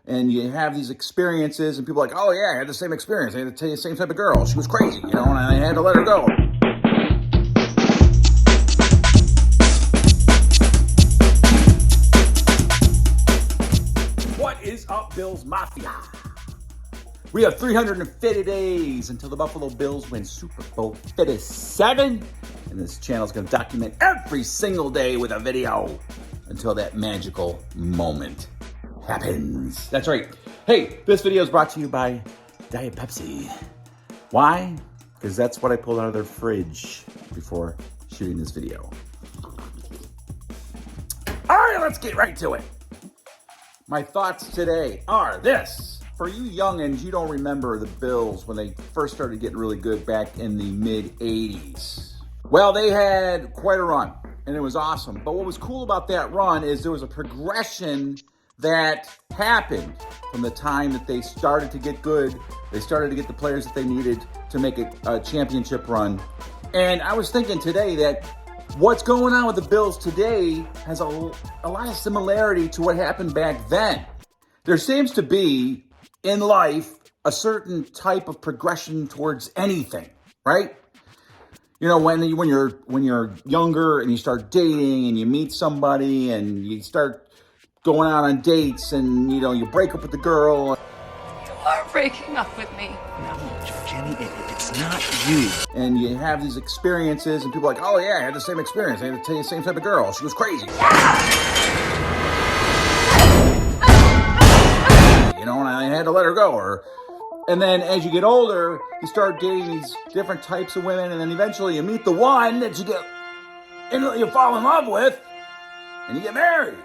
and you have these experiences, and people are like, oh yeah, I had the same experience. I had the same type of girl. She was crazy, and I had to let her go. What is up, Bills Mafia? We have 350 days until the Buffalo Bills win Super Bowl 57. And this channel is going to document every single day with a video until that magical moment happens. That's right. Hey, this video is brought to you by Diet Pepsi. Why? Because that's what I pulled out of their fridge before shooting this video. All right, let's get right to it. My thoughts today are this. For you youngins, you don't remember the Bills when they first started getting really good back in the mid-'80s. Well, they had quite a run, and it was awesome. But what was cool about that run is there was a progression that happened from the time that they started to get good. They started to get the players that they needed to make a championship run. And I was thinking today that what's going on with the Bills today has a lot of similarity to what happened back then. There seems to be, in life, a certain type of progression towards anything, right? You know, when you're younger and you start dating and you meet somebody and you start going out on dates and, you break up with the girl. You are breaking up with me. No, Jenny, it's not you. And you have these experiences and people are like, oh yeah, I had the same experience. I had the same type of girl. She was crazy. And I had to let her go. And then as you get older, you start dating these different types of women, and then eventually you meet the one that you fall in love with, and you get married.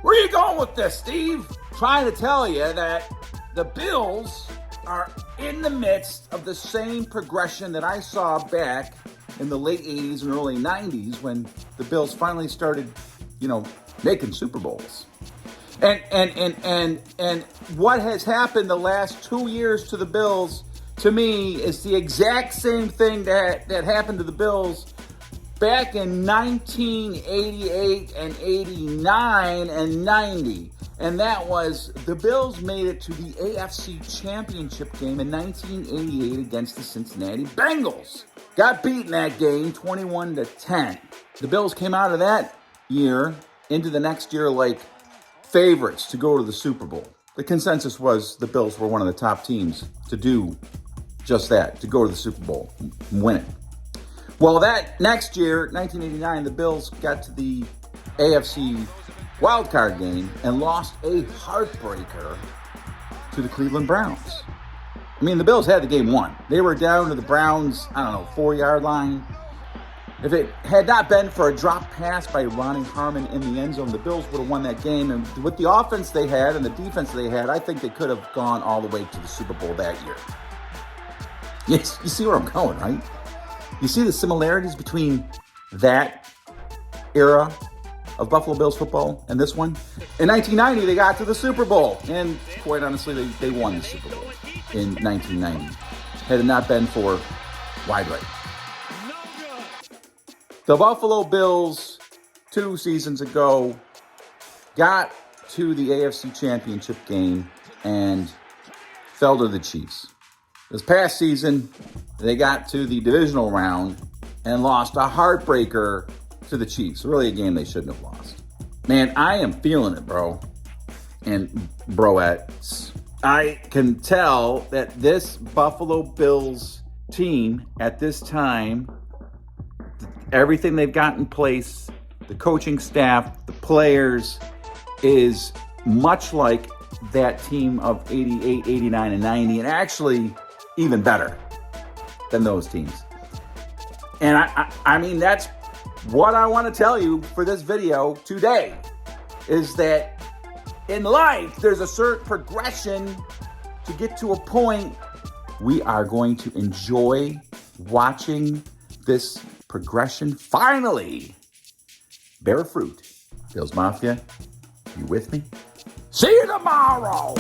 Where are you going with this, Steve? Trying to tell you that the Bills are in the midst of the same progression that I saw back in the late 80s and early 90s when the Bills finally started, making Super Bowls. And what has happened the last 2 years to the Bills, to me, is the exact same thing that happened to the Bills back in 1988 and 89 and 90. And that was the Bills made it to the AFC Championship game in 1988 against the Cincinnati Bengals. Got beat in that game 21-10. The Bills came out of that year into the next year like favorites to go to the Super Bowl. The consensus was the Bills were one of the top teams to do just that, to go to the Super Bowl and win it. Well, that next year, 1989, the Bills got to the AFC wildcard game and lost a heartbreaker to the Cleveland Browns. I mean, the Bills had the game won. They were down to the Browns, 4-yard line. If it had not been for a drop pass by Ronnie Harmon in the end zone, the Bills would have won that game. And with the offense they had and the defense they had, I think they could have gone all the way to the Super Bowl that year. Yes, you see where I'm going, right? You see the similarities between that era of Buffalo Bills football and this one? In 1990, they got to the Super Bowl. And quite honestly, they won the Super Bowl in 1990. Had it not been for wide right. The Buffalo Bills 2 seasons ago got to the AFC Championship game and fell to the Chiefs. This past season, they got to the divisional round and lost a heartbreaker to the Chiefs. Really a game they shouldn't have lost. Man, I am feeling it, bro. And broettes. I can tell that this Buffalo Bills team at this time, everything they've got in place, the coaching staff, the players, is much like that team of 88, 89, and 90, and actually even better than those teams. And I mean, that's what I want to tell you for this video today, is that in life, there's a certain progression to get to a point. We are going to enjoy watching this progression finally bear fruit. Bills Mafia, you with me? See you tomorrow.